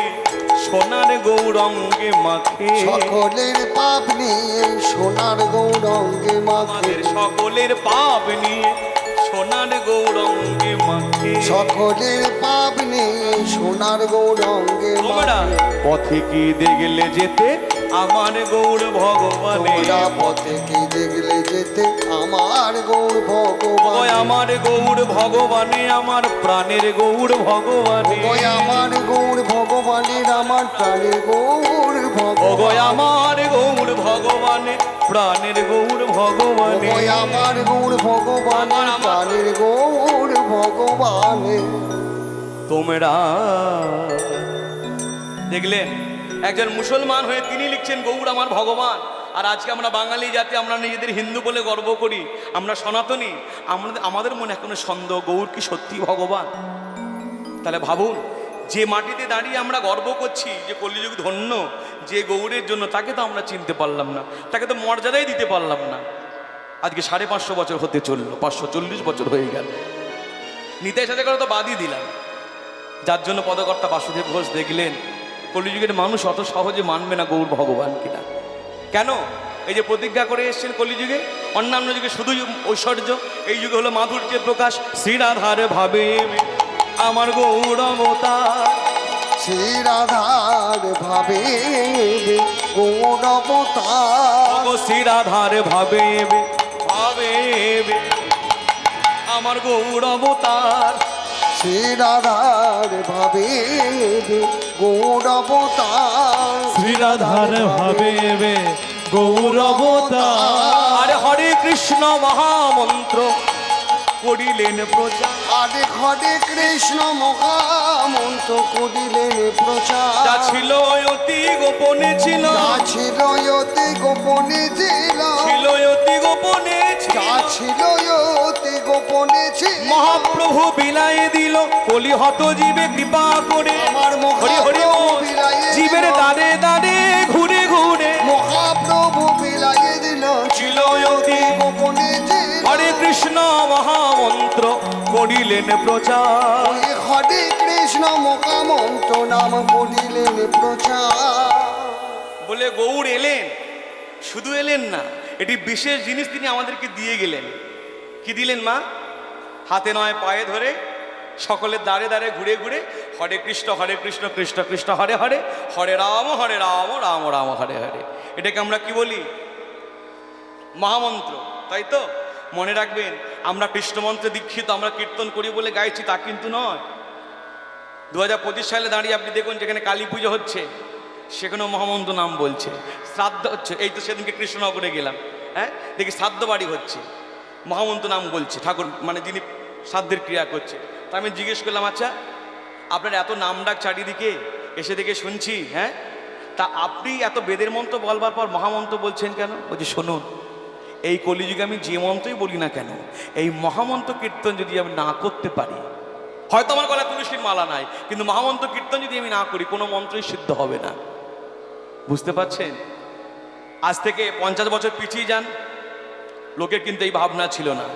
সোনার গৌরঙ্গে মাখে। সকলের পাপ নিয়ে সোনার গৌরঙ্গে মাখে। আমাদের সকলের পাপ নিয়ে সোনার গৌরঙ্গে মাখে। সকলের পাপ নিয়ে সোনার গৌরঙ্গে তোমরা মাখে। পথে কি দেখলে যেতে আমার গৌর ভগবানে। তোমরা পথে কি দেখলে যেতে আমার গৌর ভগবান। ওই আমার গৌর ভগবানে, আমার প্রাণের গৌর ভগবানে। ওই আমার গৌর ভগবানের আমার প্রাণের গৌর ভগবান। ওই আমার গৌর ভগবানে, প্রাণের গৌর ভগবানে। ওই আমার গৌর ভগবানের প্রাণের গৌর ভগবানে। তোমরা দেখলেন একজন মুসলমান হয়ে তিনি লিখছেন গৌর আমার ভগবান। আর আজকে আমরা বাঙালি জাতি, আমরা নিজেদের হিন্দু বলে গর্ব করি, আমরা সনাতনী, আমাদের মনে এখনো সন্দেহ গৌর কি সত্যি ভগবান। তাহলে ভাবুন, যে মাটিতে দাঁড়িয়ে আমরা গর্ব করছি যে কলিযুগ ধন্য, যে গৌরের জন্য, তাকে তো আমরা চিনতে পারলাম না, তাকে তো মর্যাদাই দিতে পারলাম না। আজকে 550 বছর হতে চললো, 540 বছর হয়ে গেল। নিতাই সাথে করে তো বাদই দিলাম, যার জন্য পদকর্তা বাসুদেব ঘোষ দেখলেন কলিযুগের মানুষ অত সহজে মানবে না গৌর ভগবান কিনা। কেন? এই যে প্রতিজ্ঞা করে এসেছেন কলিযুগে, অন্যান্য যুগে শুধুই ঐশ্বর্য, এই যুগে হলো মাধুর্যের প্রকাশ। শ্রীরাধার ভাবে আমার গৌর অবতার। শ্রীরাধার ভাবে গৌর অবতার। শ্রীরাধার ভাবে ভাবে আমার গৌর অবতার। শ্রীরাধার ভাবে গৌর অবতার। শ্রীরাধার ভাবে গৌর অবতার। আরে হরে কৃষ্ণ মহামন্ত্র করিলেন প্রচার। আরে হরে কৃষ্ণ মহামন্ত্র করিলেন প্রচার। যা ছিল অতি গোপনে ছিল, যা ছিল অতি গোপনে ছিল, ছিল অতি গোপনে ছিল, যা ছিল অতি গোপনে ছিল, মহাপ্রভু বিলাই দিল কলিহত জীবে কৃপা করে। আমার হরি হরি মহাপ্রভু বল। বিলাই জীবের দিল, দাঁড়ে দাঁড়ে ঘুরে ঘুরে মহাপ্রভু বিলাই দিল, ছিল অতি গোপনে ছিল। হরে কৃষ্ণ মহামন্ত্র করিলেন প্রচার। ওই হরে কৃষ্ণ মহামন্ত্র নাম করিলেন প্রচার। বলে গৌর এলেন, শুধু এলেন না, এটি বিশেষ জিনিস তিনি আমাদেরকে দিয়ে গেলেন। কি দিলেন মা? হাতে নয় পায়ে ধরে সকলের দাঁড়ে দাঁড়ে ঘুরে ঘুরে হরে কৃষ্ণ কৃষ্ণ কৃষ্ণ হরে হরে, হরে রাম রাম রাম হরে হরে। এটাকে আমরা কি বলি? মহামন্ত্র, তাই তো? মনে রাখবেন, আমরা কৃষ্ণমন্ত্রে দীক্ষিত, আমরা কীর্তন করি বলে গাইছি তা কিন্তু নয়। 2025 সালে দাঁড়িয়ে আপনি দেখুন, যেখানে কালী পুজো হচ্ছে সেখানেও মহামন্ত্র নাম বলছে। শ্রাদ্ধ হচ্ছে, এই তো সেদিনকে কৃষ্ণনগরে গেলাম, হ্যাঁ দেখি শ্রাদ্ধ বাড়ি হচ্ছে, মহামন্ত্র নাম বলছে ঠাকুর, মানে যিনি শ্রাদ্ধের ক্রিয়া করছে। তা আমি জিজ্ঞেস করলাম, আচ্ছা আপনার এত নাম ডাক চারিদিকে, এসে দেখে শুনছি, হ্যাঁ তা আপনি এত বেদের মন্ত্র বলবার পর মহামন্ত্র বলছেন কেন? বলছি শুনুন, এই কলিযুগে আমি যে মন্ত্রই বলি না কেন, এই মহামন্ত্র কীর্তন যদি আমি না করতে পারি, হয়তো আমার গলায় তুলসীর মালা নাই, কিন্তু মহামন্ত্র কীর্তন যদি আমি না করি, কোনো মন্ত্রই সিদ্ধ হবে না। বুঝতে পারছেন? আজ থেকে 50 বছর পিছিয়ে যান, লোকের কিন্তু এই ভাবনা ছিল না।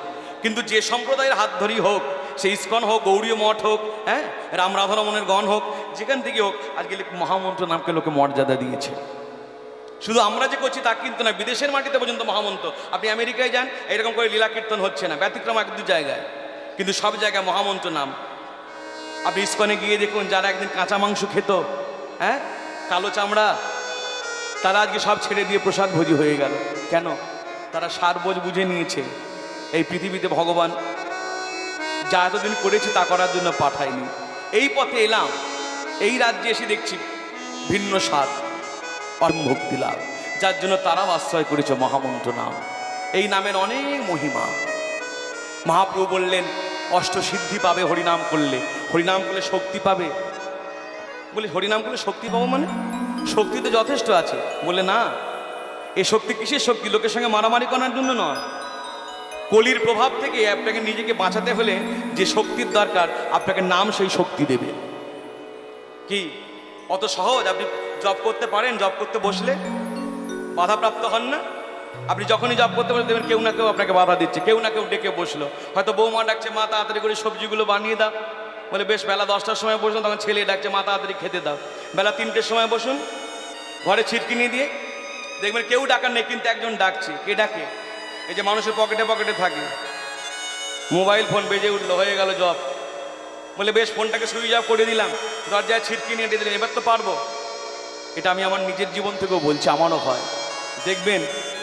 কিন্তু যে সম্প্রদায়ের হাত ধরেই হোক, সে ইস্কন হোক, গৌরীয় মঠ হোক, হ্যাঁ রাম রাধারমণের গণ হোক, যেখান থেকে হোক, আজকে মহামন্ত্র নামকে লোকে মর্যাদা দিয়েছে। শুধু আমরা যে করছি তা কিন্তু না, বিদেশের মাটিতে পর্যন্ত মহামন্ত্র। আপনি আমেরিকায় যান, এরকম করে লীলা কীর্তন হচ্ছে না, ব্যতিক্রম 1-2 জায়গায়, কিন্তু সব জায়গায় মহামন্ত্র নাম। আপনি ইস্কনে গিয়ে দেখুন, যারা একদিন কাঁচা মাংস খেত, হ্যাঁ কালো চামড়া, তারা আজকে সব ছেড়ে দিয়ে প্রসাদ ভোজি হয়ে গেল। কেন? তারা সারবোঝ বুঝে নিয়েছে এই পৃথিবীতে ভগবান যা এতদিন করেছে তা করার জন্য পাঠায়নি। এই পথে এলাম, এই রাজ্যে এসে দেখছি ভিন্ন স্বাদ, পরম ভক্তি লাভ, যার জন্য তারাও আশ্রয় করেছে মহামন্ত্র নাম। এই নামের অনেক মহিমা। মহাপ্রভু বললেন অষ্টসিদ্ধি পাবে হরিনাম করলে, হরিনাম করলে শক্তি পাবে। বলি হরিনাম করলে শক্তি পাবো মানে? শক্তি তো যথেষ্ট আছে। বলে না, এই শক্তি কিসের শক্তি? লোকের সঙ্গে মারামারি করার জন্য নয়। কলির প্রভাব থেকে আপনাকে নিজেকে বাঁচাতে হলে যে শক্তির দরকার, আপনাকে নাম সেই শক্তি দেবে। কি অত সহজ? আপনি জব করতে পারেন, জব করতে বসলে বাধাপ্রাপ্ত হন না? আপনি যখনই জব করতে পারেন দেখবেন কেউ না কেউ আপনাকে বাধা দিচ্ছে, কেউ না কেউ ডেকে বসলো। হয়তো বৌমা ডাকছে, মা তাড়াতাড়ি করে সবজিগুলো বানিয়ে দাও। বলে বেশ, বেলা 10টার সময় বসলাম, তখন ছেলে ডাকছে, মা তাড়াতাড়ি খেতে দাও। বেলা 3টের সময় বসুন ঘরে ছিটকিনি দিয়ে, দেখবেন কেউ ডাকার নেই, কিন্তু একজন ডাকছে। কে ডাকে? এই যে মানুষের পকেটে পকেটে থাকে, মোবাইল ফোন বেজে উঠলো, হয়ে গেল জব। বলে বেশ, ফোনটাকে সুইচ অফ করে দিলাম, দরজায় ছিটকিনি এঁটে দিলেন, এবার তো পারবো। এটা আমি আমার নিজের জীবন থেকেও বলছি, আমারও হয়। দেখবেন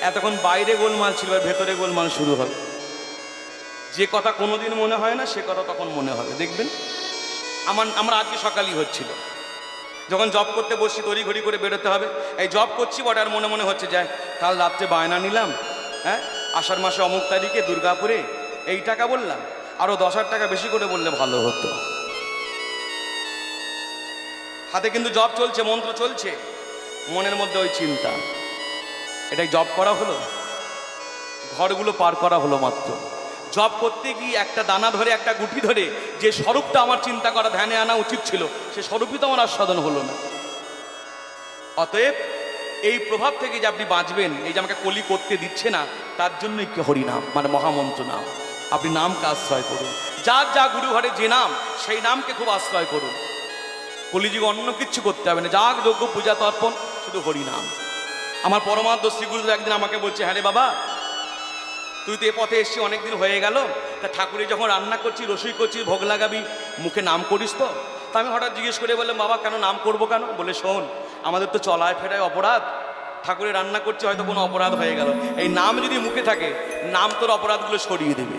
এতক্ষণ বাইরে গোলমাল ছিল, আর ভেতরে গোলমাল শুরু হবে। যে কথা কোনোদিন মনে হয় না, সে কথা তখন মনে হবে। দেখবেন আমার আজকে সকালই হচ্ছিল, যখন জব করতে বসছি, তড়িঘড়ি করে বেরোতে হবে। এই জব করছি বটে, আর মনে মনে হচ্ছে যায় কাল রাত্রে বায়না নিলাম, হ্যাঁ আষাঢ় মাসে অমুক তারিখে দুর্গাপুরে এই টাকা বললাম, আরও 10,000 টাকা বেশি করে বললে ভালো হতো। হাতে কিন্তু জব চলছে, মন্ত্র চলছে, মনের মধ্যে ওই চিন্তা। এটাই জব করা হলো, ঘরগুলো পার করা হলো মাত্র। জব করতে গিয়ে একটা দানা ধরে, একটা গুটি ধরে যে স্বরূপটা আমার চিন্তা করা, ধ্যানে আনা উচিত ছিল, সে স্বরূপই তো আমার আস্বাদন হলো না। অতএব এই প্রভাব থেকে যে আপনি বাঁচবেন, এই যে আমাকে কলি করতে দিচ্ছে না, তার জন্যই কি হরিনাম মানে মহামন্ত্র নাম। আপনি নামকে আশ্রয় করুন, যার যা গুরু ঘরে যে নাম, সেই নামকে খুব আশ্রয় করুন। কলিযুগে অন্য কিচ্ছু করতে হবে না, যাগ যজ্ঞ পূজা তর্পণ, শুধু হরিনাম। আমার পরমার্থ শ্রী গুরুদেব একদিন আমাকে বলছে, হ্যাঁ রে বাবা, তুই তো এ পথে এসছি অনেকদিন হয়ে গেল, তা ঠাকুরের যখন রান্না করছি, রসুই করছি, ভোগ লাগাবি, মুখে নাম করিস তো? তা আমি হঠাৎ জিজ্ঞেস করে বললাম, বাবা কেন নাম করবো কেন? বলে শোন, আমাদের তো চলায় ফেরায় অপরাধ, ঠাকুরের রান্না করছি, হয়তো কোনো অপরাধ হয়ে গেল, এই নাম যদি মুখে থাকে, নাম তোর অপরাধগুলো সরিয়ে দেবে।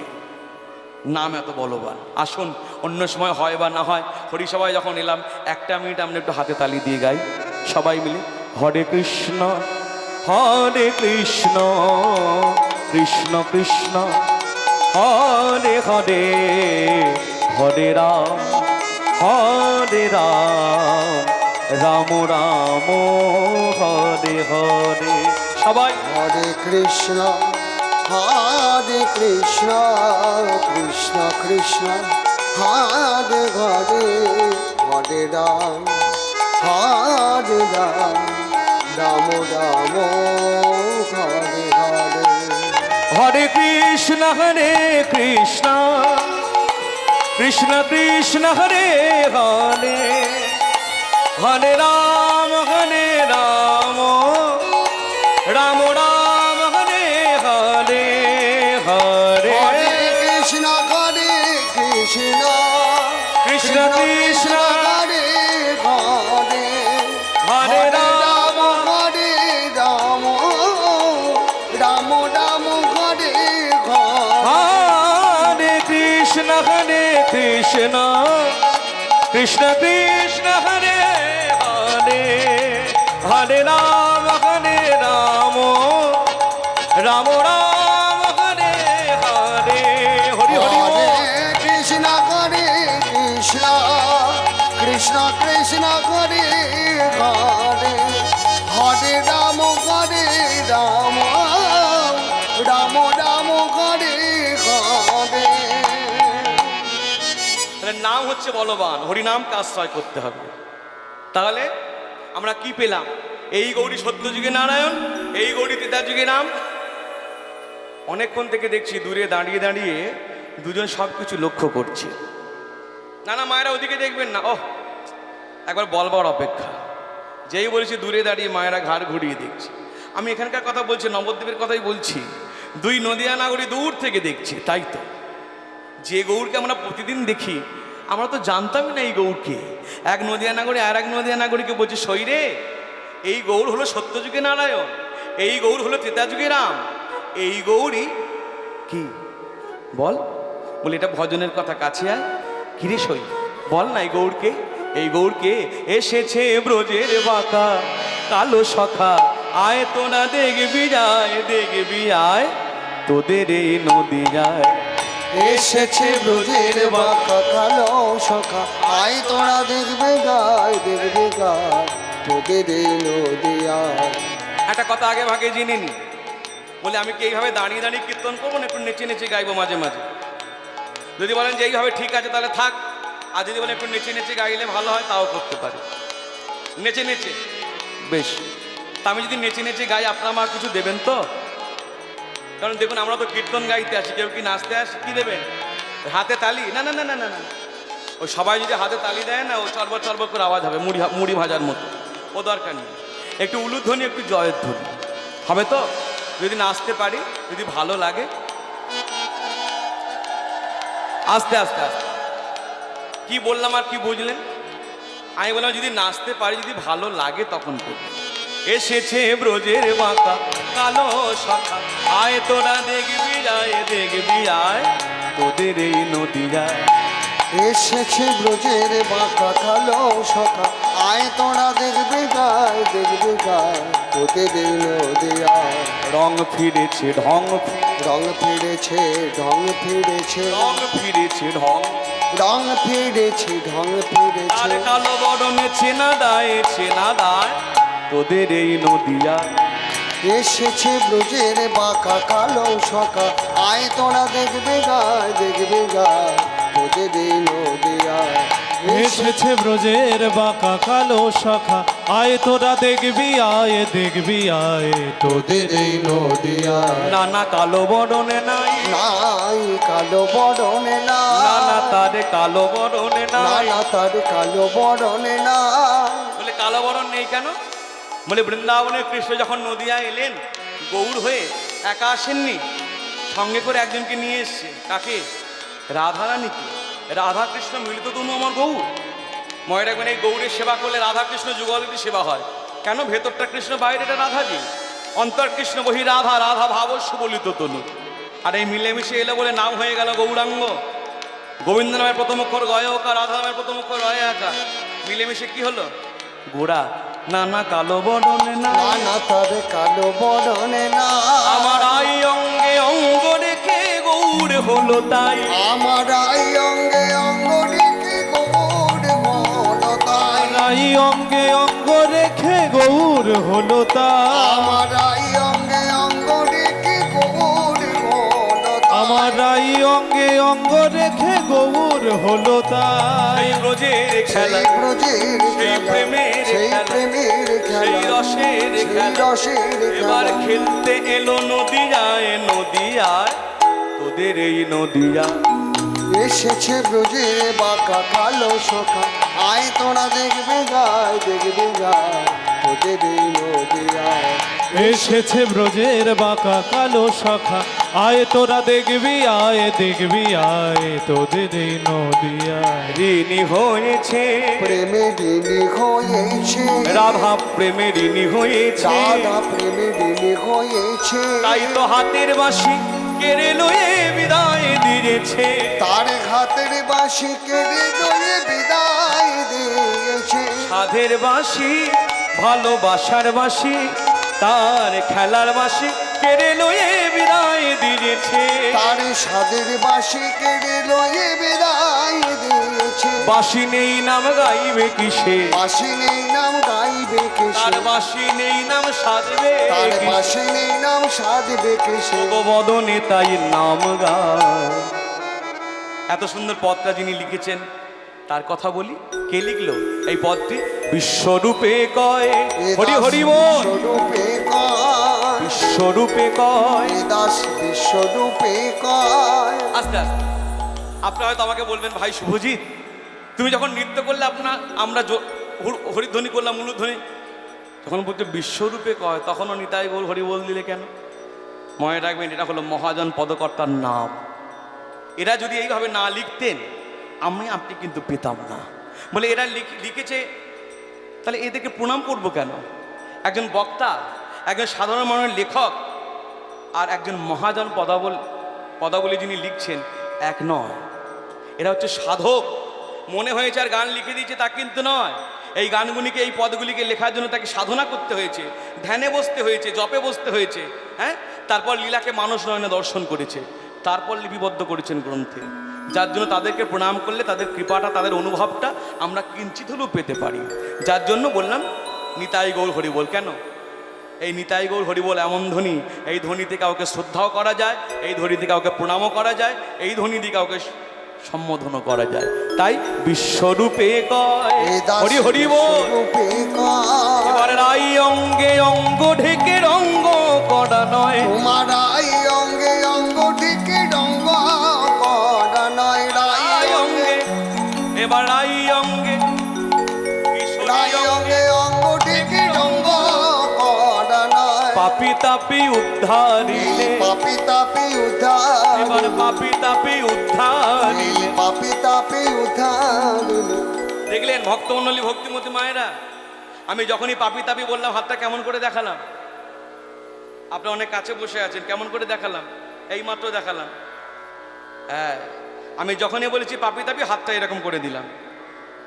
নাম এত বলবান। আসুন, অন্য সময় হয় বা না হয়, হরিসভায় যখন এলাম, 1 মিনিট আমরা একটু হাতে তালি দিয়ে গাই সবাই মিলে, হরে কৃষ্ণ হরে কৃষ্ণ কৃষ্ণ কৃষ্ণ হরে হরে, হরে রাম রাম রাম হরে হরে। সবাই হরে কৃষ্ণ কৃষ্ণ কৃষ্ণ হরে হরে, হরে রাম রাম রাম হরে হরে। হরে কৃষ্ণ কৃষ্ণ কৃষ্ণ হরে হরে, হরে রাম রাম রাম হরে হরে হরে। হরে কৃষ্ণ কৃষ্ণ কৃষ্ণ কৃষ্ণ হরে হরে, হরে রাম রাম রাম রাম হরে হরে। হরে কৃষ্ণ কৃষ্ণ কৃষ্ণ কৃষ্ণ হরে হরে, হরে রাম রাম রাম হরে হরে। হরি হরি হরে বল। কৃষ্ণ কৃষ্ণ কৃষ্ণ হরে হরে, হরে রাম রাম রাম হরে হরে। তাহলে নাম হচ্ছে বলবান, হরিনামকে আশ্রয় করতে হবে। তাহলে আমরা কি পেলাম? এই গৌরী সত্যযুগে নারায়ণ, এই গৌরী ত্রেতাযুগে রাম। অনেকক্ষণ থেকে দেখছি দূরে দাঁড়িয়ে দাঁড়িয়ে দুজন সব কিছু লক্ষ্য করছে। না না মায়েরা ওদিকে দেখবেন না, ওহ একবার বলবার অপেক্ষা। যেই বলেছি দূরে দাঁড়িয়ে মায়েরা ঘাড় ঘুরিয়ে দেখছে। আমি এখানকার কথা বলছি, নবদ্বীপের কথাই বলছি। 2 নদিয়া নাগরী দূর থেকে দেখছি। তাই তো, যে গৌরকে আমরা প্রতিদিন দেখি, আমরা তো জানতামই না এই গৌরকে। এক নদিয়া নাগরী আর এক নদিয়া নাগরীকে বলছে, সইরে এই গৌর হলো সত্যযুগে নারায়ণ, এই গৌর হলো ত্রেতাযুগে রাম। এই গৌরই কি বল? বলে এটা ভজনের কথা, কাছে আয়। কিরে সই, বল না এই গৌরকে? এই গৌরকে এসেছে ব্রজের বাঁকা কালো সখা, আয় তোরা দেখবি আয় তোদের এই নদিয়ায় এসেছে ব্রজের বাঁকা কালো সখা, আয় তোরা দেখবে গায় তোদের এই নদিয়ায়। একটা কথা আগে ভাগে জেনে নি। বলে আমি কি এইভাবে দাঁড়িয়ে দাঁড়িয়ে কীর্তন করবো না একটু নেচে নেচে গাইবো মাঝে মাঝে? যদি বলেন যে এইভাবে ঠিক আছে তাহলে থাক, আর যদি বলেন একটু নেচে নেচে গাইলে ভালো হয়, তাও করতে পারি। নেচে নেচে বেশ। তা আমি যদি নেচে নেচে গাই, আপনারা আমার কিছু দেবেন তো? কারণ দেখুন, আমরা তো কীর্তন গাইতে আসি, কেউ কি নাচতে আসি? কি দেবেন? হাতে তালি? না না না না না না, ওই সবাই যদি হাতে তালি দেয় না, ও চরবর চরবর করে আওয়াজ হবে, মুড়ি ভাজার মতো। ও দরকার নেই, একটু উলুধ্বনি, একটু জয়ের ধ্বনি হবে তো। যদি নাচতে পারি, যদি ভালো লাগে, আস্তে আস্তে আস্তে। কি বললাম আর কি বুঝলেন? আমি বললাম যদি নাচতে পারি, যদি ভালো লাগে তখন করবো। এসেছে ব্রজের বাঁকা কালো শাখা, আয় তোরা দেখবি আয়, দেখবি আয় তোদের এই নদীরায়। এসেছে ব্রজের বাঁকা কালো সখা, আয় তোরা দেখবি গায়, দেখবি গায় তোদের এই নদিয়ায়। রং ফিরেছে ঢং রং ফিরেছে ঢং ফিরেছে, রং ফিরেছে ঢং, রং ফিরেছে ঢং ফিরেছে। আর কালো বরণে চেনা দায় তোদের এই নদীরায়। এসেছে ব্রজের বাঁকা কালো সখা, আয় তোরা দেখবি গায়, দেখবি গায় তোদের এই নদিয়ায়। এসেছে ব্রজের বাঁকা কালো শাখা, আয় তোরা দেখবি আয়, দেখবি আয় তোদের এই নদিয়ায়। নানা কালো বরণে নাই, নাই কালো বরণে নাই, নানা তারে কালো বরণে নাই। নানা তার কালো বরণে নাই। বলে কালো বরণ নেই কেন? বলে বৃন্দাবনের কৃষ্ণ যখন নদিয়ায় এলেন গৌর হয়ে, একা আসেননি, সঙ্গে করে একজনকে নিয়ে এসছে। কাকে? রাধারানীকে। রাধা কৃষ্ণ মিলিত তনু আমার গৌর। মনে রাখবেন, এই গৌরের সেবা করলে রাধা কৃষ্ণ যুগলটি সেবা হয়। কেন? ভেতরটা কৃষ্ণ, বাইরেটা রাধাজি। অন্তর কৃষ্ণ বহি রাধা, রাধা ভাব সুবলিত তনু। আর এই মিলেমিশে এলে বলে নাম হয়ে গেল গৌরাঙ্গ। গোবিন্দ নামের প্রথম অক্ষর গয়কা, রাধা নামের প্রথম অক্ষর রয়কা, মিলেমিশে কি হলো? গোড়া। নানা কালো বরণে নাই, নানা তার কালো বরণে নাই। আমার আই অঙ্গে অঙ্গ রেখে গৌর হলো তাই। আমার আই অঙ্গে অঙ্গ রেখে গৌর হলো তাই। রাই অঙ্গে অঙ্গ রেখে গৌর হলো তাই। আমার আই অঙ্গে অঙ্গ রেখে গৌর হলো তাই। আমার রাই অঙ্গে অঙ্গ রেখে গৌর হলো তাই। সেই ব্রজের খেলা, সেই ব্রজের সেই খেলা, প্রেমের সেই খেলা, প্রেমের সেই খেলা, রসের সেই খেলা রসের এবার খেলা। খেলতে এলো নদিয়ায়, নদিয়ায় তোদের এই নদিয়ায়। এসেছে ব্রজে বাঁকা কালো সখা, আয় তোরা দেখবে গায়, দেখবে গায় তোদের এই নদিয়ায়। এসেছে ব্রজের বাঁকা কালো শাখা, আয় তোরা দেখবি আয়, দেখবি আয় তোদের এই নদিয়ায়। ঋণী হয়েছে প্রেমে ঋণী হয়েছে, রাধা, প্রেমে ঋণী হয়েছে। রাধা প্রেমে ঋণী হয়েছে। তাই তো হাতের বাঁশি কেড়ে লয়ে বিদায় দিয়েছে। তার হাতের বাঁশি কেড়ে দয়ে বিদায় দিয়েছে। সাধের বাঁশি, ভালোবাসার বাঁশি, তার খেলার বাঁশি কেড়ে লয়ে বিদায় দিয়েছে। তার সাদের বাঁশি কেড়ে লয়ে বিদায় দিয়েছে। বাঁশি নেই নাম গাইবে কিসে, বাঁশি নেই নাম গাইবে কেসে, তার বাঁশি নেই নাম সাজবে তার কিসে। বাঁশি নেই নাম সাধবে কেসে। বদনে তাই নাম গায়। এত সুন্দর পদটা যিনি লিখেছেন তার কথা বলি। কে লিখলো এই পদটি? বিশ্বরূপে কয় হরি হরি বল, বিশ্বরূপে কয়, বিশ্বরূপে কয়। দাস বিশ্বরূপে কয়। আস্তে আস্তে। আপনারা হয়তো আমাকে বলবেন, ভাই শুভজিৎ, তুমি যখন নৃত্য করলে আমরা হরিধ্বনি করলাম, মূলধ্বনি, যখন বলতে বিশ্বরূপে কয়, তখনও নিতাই গৌর হরি বল দিলে কেন? মনে রাখবেন, এটা হলো মহাজন পদকর্তার নাম। এরা যদি এইভাবে না লিখতেন, আপনি কিন্তু পেতাম না। বলে এরা লিখেছে, তাহলে এদেরকে প্রণাম করবো কেন? একজন বক্তা, একজন সাধারণ মানুষের লেখক, আর একজন মহাজন পদাবলী যিনি লিখছেন, এক নয়। এরা হচ্ছে সাধক। মনে হয়েছে আর গান লিখে দিয়েছে, তা কিন্তু নয়। এই গানগুলিকে, এই পদগুলিকে লেখার জন্য তাকে সাধনা করতে হয়েছে, ধ্যানে বসতে হয়েছে, জপে বসতে হয়েছে। হ্যাঁ, তারপর লীলাকে মানস নয়নে দর্শন করেছে, তারপর লিপিবদ্ধ করেছেন গ্রন্থে। যার জন্য তাদেরকে প্রণাম করলে তাদের কৃপাটা, তাদের অনুভবটা আমরা কিঞ্চিত হলেও পেতে পারি। যার জন্য বললাম নিতাই গৌর হরিবোল। কেন? এই নিতাই গৌর হরিবোল এমন ধ্বনি, এই ধ্বনিতে কাউকে শ্রদ্ধাও করা যায়, এই ধ্বনিতে কাউকে প্রণামও করা যায়, এই ধ্বনি দিয়ে কাউকে সম্বোধনও করা যায়। তাই বিশ্বরূপে কয় হরি হরি বল। এবারে আই অঙ্গে অঙ্গ ঢেকে রঙ্গ করা নয়, তোমার আই অঙ্গে অঙ্গ ঢেকে রঙ্গ করা নয়। আই অঙ্গে, এবার পাপি তাপি উদ্ধারিলে পাপি তাপি উদ্ধার এবার পাপি তাপি উদ্ধারিলে পাপি তাপি উদ্ধার দেখলেন ভক্তমণ্ডলী ভক্তিমতী মায়েরা, আমি যখনই পাপি তাপি বললাম হাতটা কেমন করে দেখালাম? আপনি অনেক কাছে বসে আছেন, কেমন করে দেখালাম? এই মাত্র দেখালাম। হ্যাঁ, আমি যখনই বলেছি পাপি তাপি হাতটা এরকম করে দিলাম।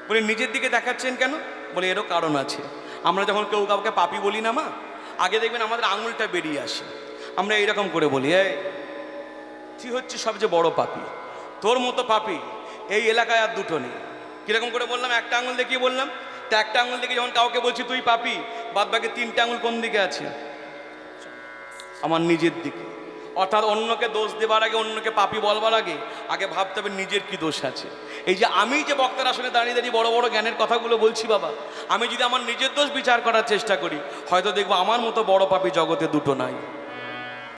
বলি নিজের দিকে দেখাচ্ছেন কেন? বলে এরও কারণ আছে। আমরা যখন কেউ কাউকে পাপি বলি না মা, আগে দেখবেন আমাদের আঙুলটা বেরিয়ে আসে, আমরা এইরকম করে বলি, এই তুই হচ্ছে সবচেয়ে বড় পাপি, তোর মতো পাপি এই এলাকায় আর দুটো নেই। কিরকম করে বললাম? একটা আঙুল দেখিয়ে বললাম। তো একটা আঙুল দেখে যখন কাউকে বলছি তুই পাপি, বাদ বাকি তিনটা আঙুল কোন দিকে আছে? আমার নিজের দিকে। অর্থাৎ অন্যকে দোষ দেবার আগে, অন্যকে পাপি বলবার আগে আগে ভাবতে হবে নিজের কি দোষ আছে। এই যে আমি যে বক্তার আসলে দাঁড়িয়ে দাঁড়িয়ে বড় বড় জ্ঞানের কথাগুলো বলছি বাবা, আমি যদি আমার নিজের দোষ বিচার করার চেষ্টা করি, হয়তো দেখবো আমার মতো বড় পাপি জগতে দুটো নাই।